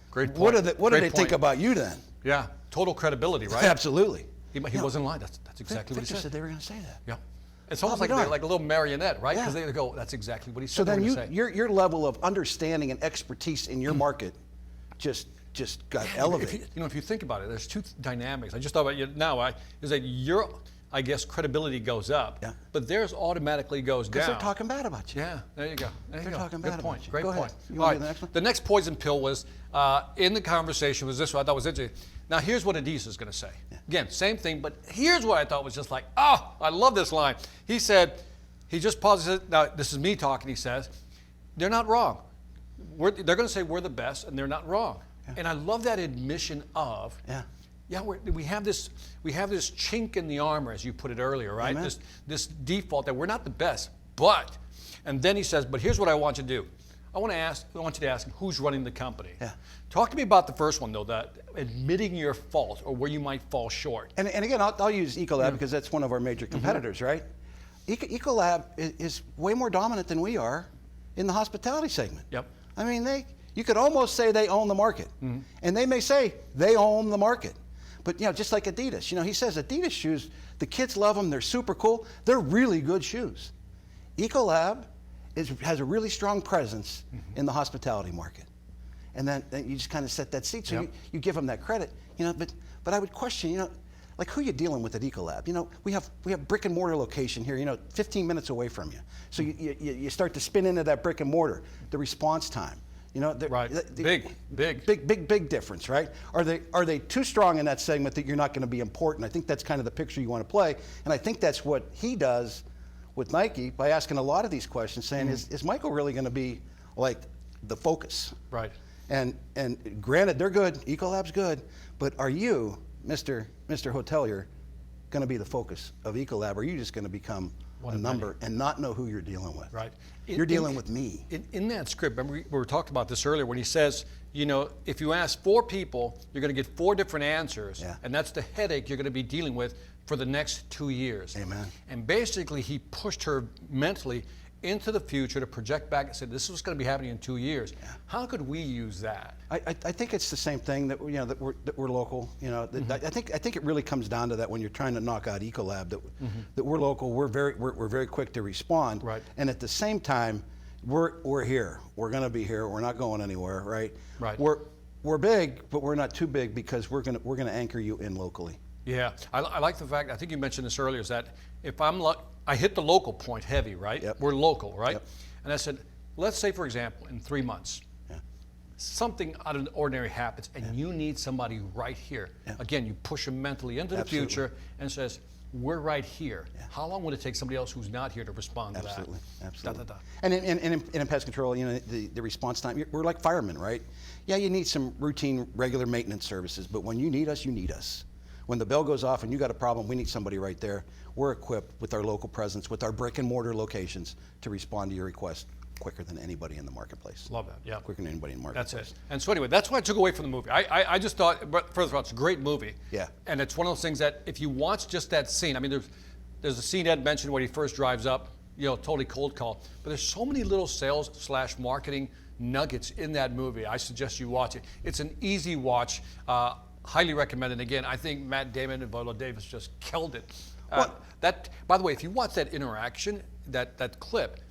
[SPEAKER 2] great point.
[SPEAKER 1] What do they think about you then?
[SPEAKER 2] Yeah, total credibility, right?
[SPEAKER 1] Absolutely.
[SPEAKER 2] He wasn't lying. That's exactly what he
[SPEAKER 1] Victor
[SPEAKER 2] said.
[SPEAKER 1] They were going to say that.
[SPEAKER 2] Yeah. It's almost like a little marionette, right? Because they go, that's exactly what he said.
[SPEAKER 1] So then
[SPEAKER 2] say.
[SPEAKER 1] your level of understanding and expertise in your market just got elevated.
[SPEAKER 2] If you think about it, there's two dynamics. I just thought about you now. Is that your, I guess, credibility goes up, but theirs automatically goes down.
[SPEAKER 1] Because they're talking bad about you.
[SPEAKER 2] Yeah, there you go.
[SPEAKER 1] They're talking bad about you.
[SPEAKER 2] Great
[SPEAKER 1] Go
[SPEAKER 2] point.
[SPEAKER 1] ahead. You
[SPEAKER 2] All
[SPEAKER 1] want to
[SPEAKER 2] right.
[SPEAKER 1] do the next one?
[SPEAKER 2] The next poison pill was in the conversation was this one I thought was interesting. Now here's what Adidas is going to say. Again, same thing, but here's what I thought was just like, I love this line. He said, he just pauses it. Now this is me talking. He says, they're not wrong. They're going to say we're the best, and they're not wrong. And I love that admission of, we have this chink in the armor, as you put it earlier, right? This default that we're not the best, but, and then he says, but here's what I want you to do. I want you to ask him who's running the company.
[SPEAKER 1] Yeah.
[SPEAKER 2] Talk to me about the first one though, that admitting your fault or where you might fall short.
[SPEAKER 1] And again, I'll use Ecolab because that's one of our major competitors, right? Ecolab is way more dominant than we are in the hospitality segment.
[SPEAKER 2] Yep.
[SPEAKER 1] I mean, you could almost say they own the market. And they may say they own the market. But, just like Adidas, he says Adidas shoes, the kids love them, they're super cool, they're really good shoes. Ecolab has a really strong presence in the hospitality market. And then you just kind of set that seat, so you give them that credit. But I would question, like who you dealing with at Ecolab? We have brick and mortar location here, 15 minutes away from you. So you start to spin into that brick and mortar, the response time. Big difference, right? Are they too strong in that segment that you're not going to be important? I think that's kind of the picture you want to play, and I think that's what he does with Nike by asking a lot of these questions, saying, is Michael really going to be like the focus?
[SPEAKER 2] Right.
[SPEAKER 1] And granted, they're good. Ecolab's good, but are you, Mr. Hotelier, going to be the focus of Ecolab? Or are you just going to become a number and not know who you're dealing with?
[SPEAKER 2] Right.
[SPEAKER 1] You're dealing with me.
[SPEAKER 2] In that script, remember we were talking about this earlier when he says, you know, if you ask 4 people, you're going to get 4 different answers, and that's the headache you're going to be dealing with for the next 2 years.
[SPEAKER 1] Amen.
[SPEAKER 2] And basically, he pushed her mentally into the future to project back and said, this is what's going to be happening in 2 years. Yeah. How could we use that?
[SPEAKER 1] I think it's the same thing that that we're local. You know, I think it really comes down to that when you're trying to knock out Ecolab, that we're local. We're very quick to respond.
[SPEAKER 2] Right.
[SPEAKER 1] And at the same time, we're here. We're going to be here. We're not going anywhere. Right.
[SPEAKER 2] Right.
[SPEAKER 1] We're big, but we're not too big because we're gonna anchor you in locally.
[SPEAKER 2] Yeah, I like the fact, I think you mentioned this earlier, is that if I hit the local point heavy, right?
[SPEAKER 1] Yep.
[SPEAKER 2] We're local, right?
[SPEAKER 1] Yep.
[SPEAKER 2] And I said, let's say, for example, in 3 months, something out of the ordinary happens and you need somebody right here. Yeah. Again, you push them mentally into the future and says, we're right here. Yeah. How long would it take somebody else who's not here to respond to that?
[SPEAKER 1] Absolutely. And in pest control, you know, the response time, we're like firemen, right? Yeah, you need some routine, regular maintenance services, but when you need us, you need us. When the bell goes off and you got a problem, we need somebody right there. We're equipped with our local presence, with our brick and mortar locations to respond to your request quicker than anybody in the marketplace.
[SPEAKER 2] Love that, yeah.
[SPEAKER 1] Quicker than anybody in the marketplace.
[SPEAKER 2] That's it. And so anyway, that's what I took away from the movie. I just thought, but first of all, it's a great movie.
[SPEAKER 1] Yeah.
[SPEAKER 2] And it's one of those things that if you watch just that scene, I mean, there's a scene Ed mentioned when he first drives up, you know, totally cold call. But there's so many little sales/marketing nuggets in that movie. I suggest you watch it. It's an easy watch. Highly recommended. Again, I think Matt Damon and Viola Davis just killed it. That, by the way, if you watch that interaction, that clip,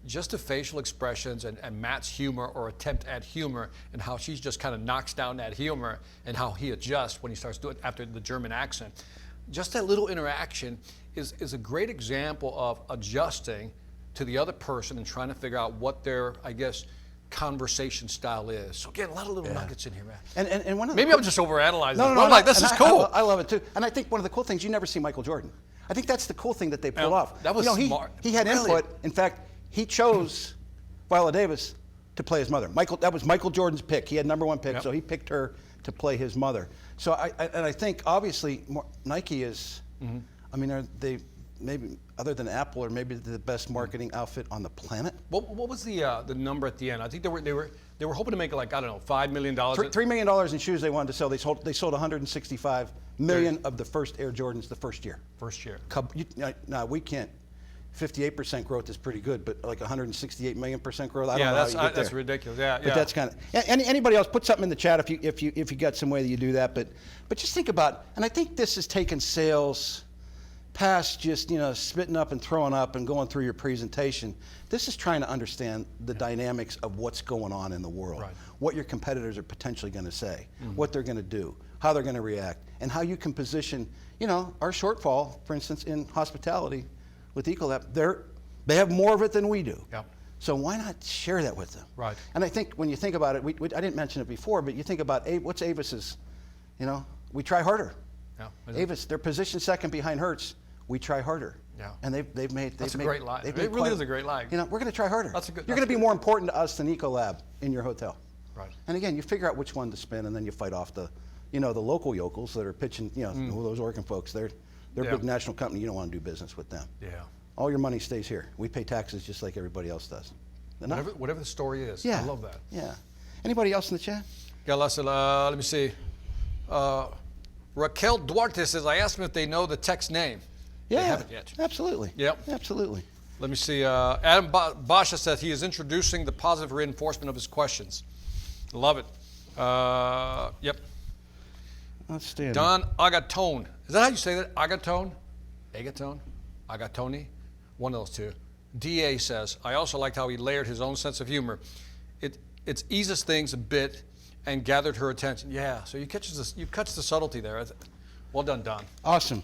[SPEAKER 2] just the facial expressions and Matt's humor or attempt at humor and how she just kind of knocks down that humor and how he adjusts when he starts doing it after the German accent. Just that little interaction is a great example of adjusting to the other person and trying to figure out what their, I guess, conversation style is. So again, a lot of little nuggets in here, man.
[SPEAKER 1] And one of the
[SPEAKER 2] maybe I'm just overanalyzing.
[SPEAKER 1] No,
[SPEAKER 2] I'm like, this is cool.
[SPEAKER 1] I love it too. And I think one of the cool things, you never see Michael Jordan. I think that's the cool thing that they pulled off.
[SPEAKER 2] That was smart.
[SPEAKER 1] He had input. In fact, he chose Viola Davis to play his mother. That was Michael Jordan's pick. He had #1 pick, so he picked her to play his mother. So I think obviously Nike is, I mean, are they maybe other than Apple or maybe the best marketing outfit on the planet?
[SPEAKER 2] What was the number at the end? I think they were hoping to make like, I don't know, $5 million.
[SPEAKER 1] $3 million in shoes they wanted to sell. They sold 165 million of the first Air Jordans the first year.
[SPEAKER 2] First year.
[SPEAKER 1] Now we can't. 58% growth is pretty good, but like 168 million% growth, I don't know how you get there.
[SPEAKER 2] That's ridiculous. Yeah,
[SPEAKER 1] but that's kind of. Anybody else, put something in the chat if you got some way that you do that. But just think about, and I think this has taken sales past just spitting up and throwing up and going through your presentation. This is trying to understand the dynamics of what's going on in the world, what your competitors are potentially going to say, what they're going to do, how they're going to react, and how you can position. Our shortfall, for instance, in hospitality. With Ecolab, they have more of it than we do.
[SPEAKER 2] Yep.
[SPEAKER 1] So why not share that with them?
[SPEAKER 2] Right.
[SPEAKER 1] And I think when you think about it, I didn't mention it before, but you think about what's Avis's, we try harder.
[SPEAKER 2] Yeah.
[SPEAKER 1] Avis, they're positioned second behind Hertz. We try harder.
[SPEAKER 2] Yeah.
[SPEAKER 1] And they've made.
[SPEAKER 2] That's a great line. It really is a great line.
[SPEAKER 1] We're going to try harder.
[SPEAKER 2] That's a good.
[SPEAKER 1] You're going to be more important to us than Ecolab in your hotel.
[SPEAKER 2] Right.
[SPEAKER 1] And again, you figure out which one to spin, and then you fight off the local yokels that are pitching. Those Oregon folks. They're a big national company. You don't want to do business with them.
[SPEAKER 2] Yeah.
[SPEAKER 1] All your money stays here. We pay taxes just like everybody else does.
[SPEAKER 2] Whatever the story is.
[SPEAKER 1] Yeah.
[SPEAKER 2] I love that.
[SPEAKER 1] Yeah. Anybody else in the chat?
[SPEAKER 2] Let me see. Raquel Duarte says, I asked them if they know the tech's name.
[SPEAKER 1] Yeah.
[SPEAKER 2] They haven't yet.
[SPEAKER 1] Absolutely.
[SPEAKER 2] Yep.
[SPEAKER 1] Absolutely.
[SPEAKER 2] Let me see. Adam Basha says he is introducing the positive reinforcement of his questions. Love it. Yep.
[SPEAKER 1] Outstanding.
[SPEAKER 2] Don Agatone. Is that how you say that? Agatone? Agatone? Agatoni? One of those two. DA says, I also liked how he layered his own sense of humor. It eases things a bit and gathered her attention. Yeah, so you catch the subtlety there. Well done, Don.
[SPEAKER 1] Awesome.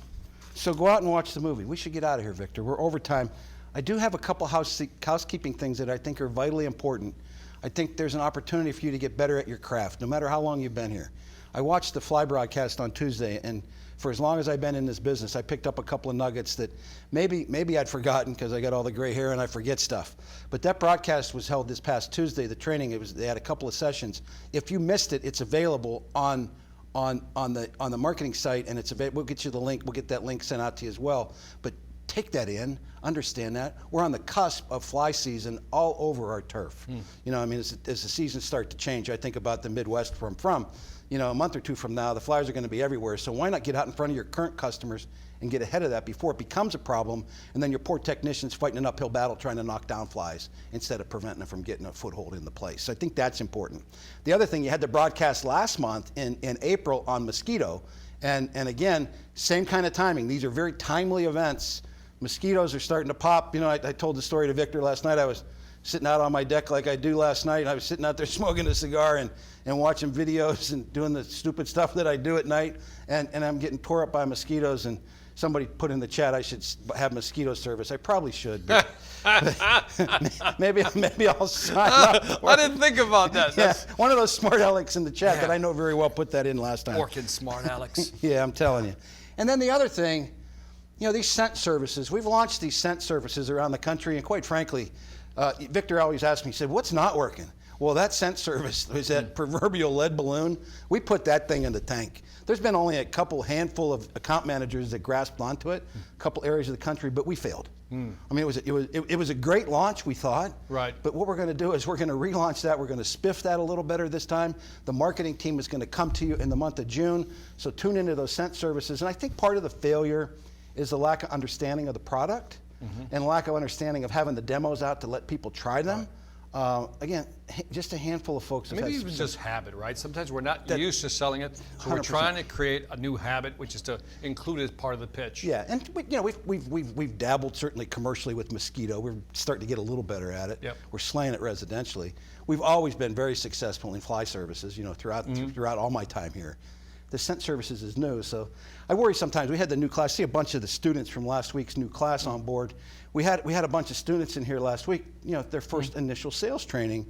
[SPEAKER 1] So go out and watch the movie. We should get out of here, Victor. We're over time. I do have a couple housekeeping things that I think are vitally important. I think there's an opportunity for you to get better at your craft, no matter how long you've been here. I watched the Fly broadcast on Tuesday, and for as long as I've been in this business, I picked up a couple of nuggets that maybe I'd forgotten because I got all the gray hair and I forget stuff. But that broadcast was held this past Tuesday. The training, they had a couple of sessions. If you missed it, it's available on the marketing site, and we'll get you the link. We'll get that link sent out to you as well. But take that in, understand that. We're on the cusp of fly season all over our turf. You know, I mean, as the seasons start to change, I think about the Midwest where I'm from. You know, a month or two from now, the flies are going to be everywhere. So why not get out in front of your current customers and get ahead of that before it becomes a problem, and then your poor technicians fighting an uphill battle trying to knock down flies instead of preventing them from getting a foothold in the place. So I think that's important. The other thing, you had the broadcast last month in April on mosquito, and again, same kind of timing. These are very timely events. Mosquitoes are starting to pop. You know, I told the story to Victor last night. I was sitting out on my deck like I do last night. I was sitting out there smoking a cigar and watching videos and doing the stupid stuff that I do at night, and I'm getting tore up by mosquitoes. And somebody put in the chat I should have mosquito service. I probably should. But maybe I'll sign up.
[SPEAKER 2] I didn't think about that.
[SPEAKER 1] Yeah, one of those smart Alex in the chat that I know very well put that in last time.
[SPEAKER 2] Working smart Alex.
[SPEAKER 1] Yeah, I'm telling you. And then the other thing, you know, these scent services, we've launched these scent services around the country, and quite frankly, Victor always asks me, he said, what's not working? Well, that scent service is that proverbial lead balloon. We put that thing in the tank. There's been only a handful of account managers that grasped onto it, a couple areas of the country, but we failed. I mean, it was a great launch, we thought.
[SPEAKER 2] Right.
[SPEAKER 1] But what we're going to do is we're going to relaunch that. We're going to spiff that a little better this time. The marketing team is going to come to you in the month of June. So tune into those scent services. And I think part of the failure is the lack of understanding of the product and lack of understanding of having the demos out to let people try them. Again, just a handful of folks.
[SPEAKER 2] Maybe even just habit, right? Sometimes we're not used to selling it, so we're
[SPEAKER 1] 100%.
[SPEAKER 2] trying to create a new habit, which is to include it as part of the pitch.
[SPEAKER 1] Yeah, and we've dabbled certainly commercially with mosquito. We're starting to get a little better at it.
[SPEAKER 2] Yep.
[SPEAKER 1] We're slaying it residentially. We've always been very successful in fly services. You know, throughout all my time here. The scent services is new, so I worry sometimes. We had the new class. See a bunch of the students from last week's new class on board. We had a bunch of students in here last week. You know, their first initial sales training,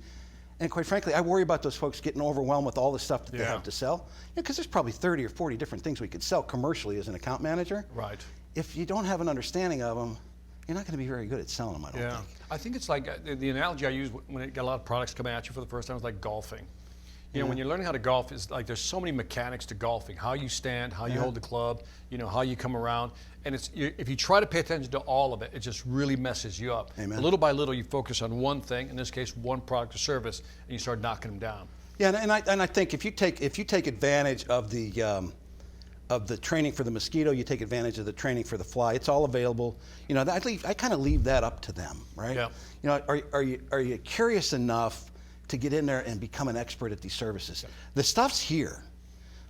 [SPEAKER 1] and quite frankly, I worry about those folks getting overwhelmed with all the stuff that they have to sell. Because there's probably 30 or 40 different things we could sell commercially as an account manager.
[SPEAKER 2] Right.
[SPEAKER 1] If you don't have an understanding of them, you're not going to be very good at selling them. I don't think.
[SPEAKER 2] I think it's like the analogy I use when it got a lot of products coming at you for the first time is like golfing. You know, when you're learning how to golf, it's like there's so many mechanics to golfing. How you stand, how you hold the club, you know, how you come around. And if you try to pay attention to all of it, it just really messes you up.
[SPEAKER 1] Amen.
[SPEAKER 2] Little by little, you focus on one thing, in this case, one product or service, and you start knocking them down.
[SPEAKER 1] Yeah, and I think if you take advantage of the training for the mosquito, you take advantage of the training for the fly. It's all available. You know, I kind of leave that up to them, right?
[SPEAKER 2] Yeah.
[SPEAKER 1] You know, are you curious enough to get in there and become an expert at these services? Yeah. The stuff's here.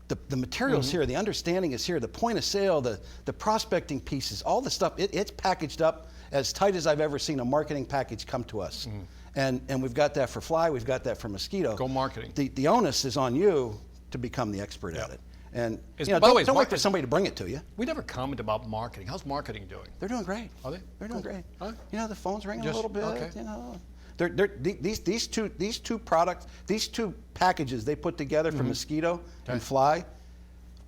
[SPEAKER 1] The material's here. The understanding is here. The point of sale, the prospecting pieces, all the stuff, it's packaged up as tight as I've ever seen a marketing package come to us. And we've got that for fly. We've got that for mosquito.
[SPEAKER 2] Go marketing.
[SPEAKER 1] The onus is on you to become the expert at it. And
[SPEAKER 2] By
[SPEAKER 1] you know,
[SPEAKER 2] the way,
[SPEAKER 1] don't wait for somebody to bring it to you.
[SPEAKER 2] We never comment about marketing. How's marketing doing?
[SPEAKER 1] They're doing great.
[SPEAKER 2] Are they?
[SPEAKER 1] They're doing great.
[SPEAKER 2] All right.
[SPEAKER 1] You know, the phone's ringing a
[SPEAKER 2] Just-
[SPEAKER 1] little bit.
[SPEAKER 2] okay.
[SPEAKER 1] You know, these two products, these two packages they put together for mosquito and fly,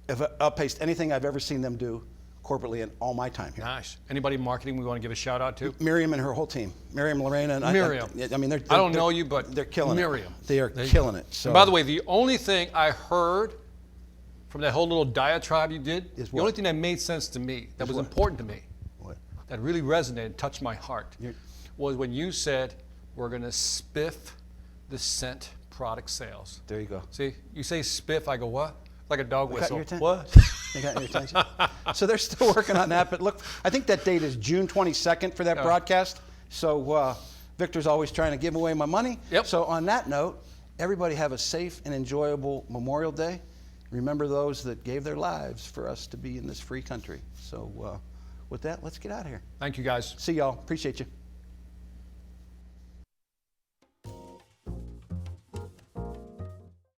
[SPEAKER 1] have outpaced anything I've ever seen them do corporately in all my time here.
[SPEAKER 2] Nice. Anybody in marketing we want to give a shout out to?
[SPEAKER 1] Miriam and her whole team. Miriam, Lorena, and
[SPEAKER 2] Miriam.
[SPEAKER 1] I mean,
[SPEAKER 2] I don't know you, but
[SPEAKER 1] they're killing
[SPEAKER 2] Miriam.
[SPEAKER 1] it. They are
[SPEAKER 2] There you
[SPEAKER 1] killing
[SPEAKER 2] go.
[SPEAKER 1] it. So,
[SPEAKER 2] And by the way, the only thing I heard from that whole little diatribe you did,
[SPEAKER 1] Is
[SPEAKER 2] the
[SPEAKER 1] what?
[SPEAKER 2] only thing that made sense to me, that was
[SPEAKER 1] what?
[SPEAKER 2] important to me,
[SPEAKER 1] what?
[SPEAKER 2] that really resonated, touched my heart, was when you said, we're going to spiff the scent product sales.
[SPEAKER 1] There you go.
[SPEAKER 2] See, you say spiff, I go, what? Like a dog
[SPEAKER 1] Got
[SPEAKER 2] whistle.
[SPEAKER 1] your attention.
[SPEAKER 2] What?
[SPEAKER 1] They got your attention. So they're still working on that. But look, I think that date is June 22nd for that broadcast. So Victor's always trying to give away my money.
[SPEAKER 2] Yep.
[SPEAKER 1] So on that note, everybody have a safe and enjoyable Memorial Day. Remember those that gave their lives for us to be in this free country. So with that, let's get out of here.
[SPEAKER 2] Thank you, guys.
[SPEAKER 1] See y'all. Appreciate you.